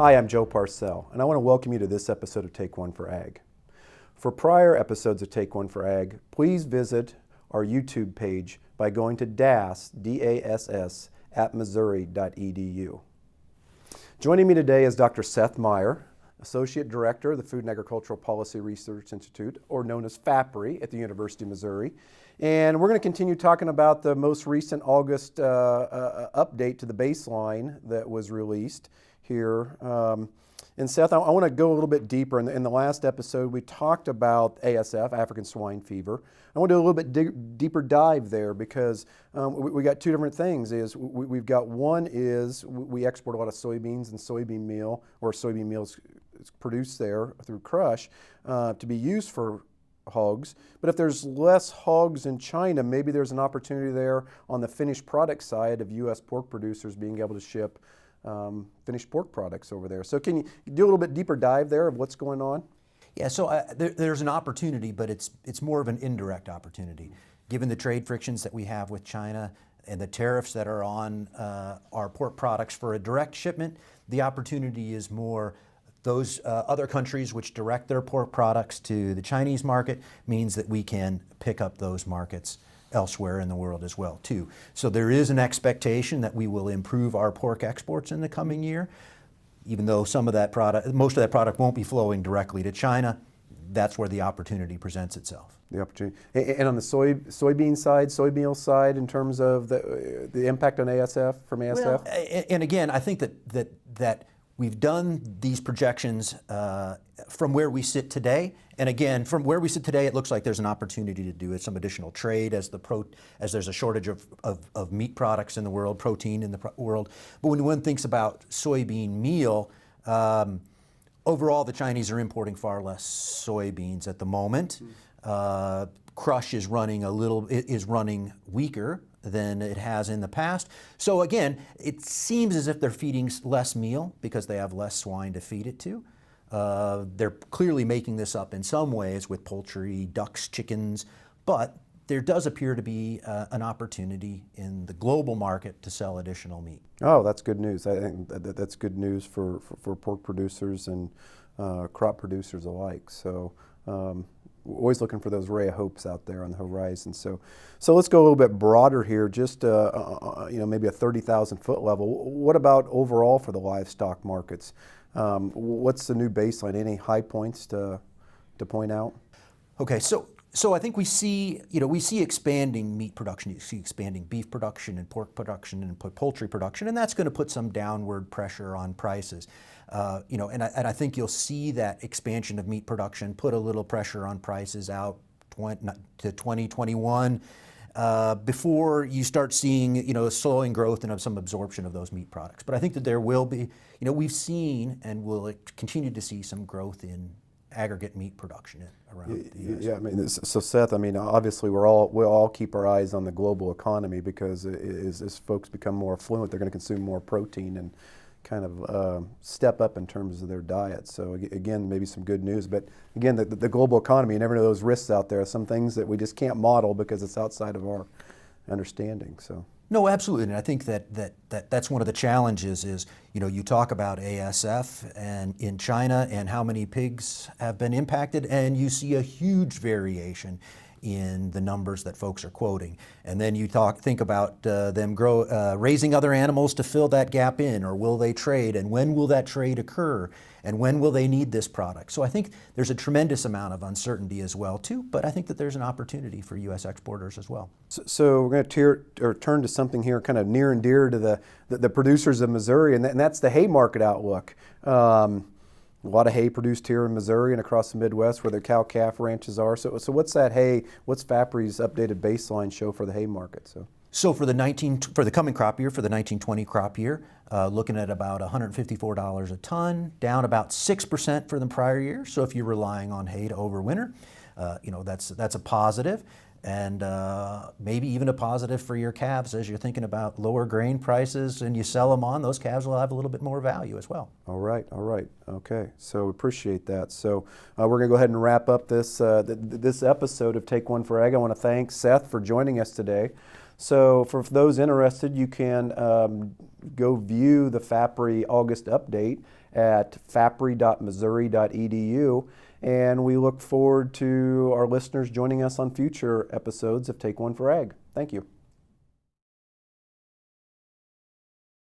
Hi, I'm Joe Parcell, and I want to welcome you to this episode of Take One for Ag. For prior episodes of Take One for Ag, please visit our YouTube page by going to DASS, D-A-S-S, at missouri.edu. Joining me today is Dr. Seth Meyer, Associate Director of the Food and Agricultural Policy Research Institute, or known as FAPRI, at the University of Missouri. And we're going to continue talking about the most recent August update to the baseline that was released here. And Seth, I want to go a little bit deeper. In the last episode, we talked about ASF, African swine fever. I want to do a little bit deeper dive there because we got two different things. We've got one is we export a lot of soybeans and soybean meal, or soybean meal is produced there through crush to be used for hogs. But if there's less hogs in China, maybe there's an opportunity there on the finished product side of U.S. pork producers being able to ship finished pork products over there. So can you do a little bit deeper dive there of what's going on? Yeah, so there's an opportunity, but it's more of an indirect opportunity. Given the trade frictions that we have with China and the tariffs that are on our pork products for a direct shipment, the opportunity is more those other countries which direct their pork products to the Chinese market means that we can pick up those markets elsewhere in the world as well too. So there is an expectation that we will improve our pork exports in the coming year. Even though most of that product won't be flowing directly to China, that's where the opportunity presents itself. The opportunity. And on the soybean side, soy meal side, in terms of the impact on ASF from ASF? Well, and again, I think that we've done these projections from where we sit today. And again, from where we sit today, it looks like there's an opportunity to do some additional trade as there's a shortage of meat products in the world, protein in the world. But when one thinks about soybean meal, overall the Chinese are importing far less soybeans at the moment. Crush is running weaker than it has in the past. So again, it seems as if they're feeding less meal because they have less swine to feed it to. They're clearly making this up in some ways with poultry, ducks, chickens, but there does appear to be an opportunity in the global market to sell additional meat. Oh, that's good news. I think that's good news for pork producers and crop producers alike. So always looking for those ray of hopes out there on the horizon. So let's go a little bit broader here, just maybe a 30,000 foot level. What about overall for the livestock markets? What's the new baseline? Any high points to point out? Okay, so I think we see expanding meat production. You see expanding beef production and pork production and poultry production, and that's going to put some downward pressure on prices. And I think you'll see that expansion of meat production put a little pressure on prices out to 2021 before you start seeing slowing growth and some absorption of those meat products. But I think that there will be, we've seen and will continue to see some growth in aggregate meat production around the U.S. Yeah, I mean, so Seth, I mean, obviously we'll all keep our eyes on the global economy because as folks become more affluent, they're going to consume more protein and kind of step up in terms of their diet. So again, maybe some good news. But again, the global economy, you never know those risks out there. Some things that we just can't model because it's outside of our understanding. So. No, absolutely, and I think that's one of the challenges is, you talk about ASF and in China and how many pigs have been impacted, and you see a huge variation in the numbers that folks are quoting. And then you think about them raising other animals to fill that gap in, or will they trade, and when will that trade occur, and when will they need this product? So I think there's a tremendous amount of uncertainty as well too, but I think that there's an opportunity for U.S. exporters as well. So we're going to turn to something here kind of near and dear to the producers of Missouri, and that's the hay market outlook. A lot of hay produced here in Missouri and across the Midwest where the cow-calf ranches are. So what's that hay? What's FAPRI's updated baseline show for the hay market? So for the coming crop year, for the 1920 crop year, looking at about $154 a ton, down about 6% for the prior year. So if you're relying on hay to overwinter, that's a positive. And maybe even a positive for your calves as you're thinking about lower grain prices and you sell them on, those calves will have a little bit more value as well. All right. Okay, so appreciate that. So we're going to go ahead and wrap up this episode of Take One for Ag. I want to thank Seth for joining us today. So for those interested, you can go view the FAPRI August update at fapri.missouri.edu. And we look forward to our listeners joining us on future episodes of Take One for Ag. Thank you.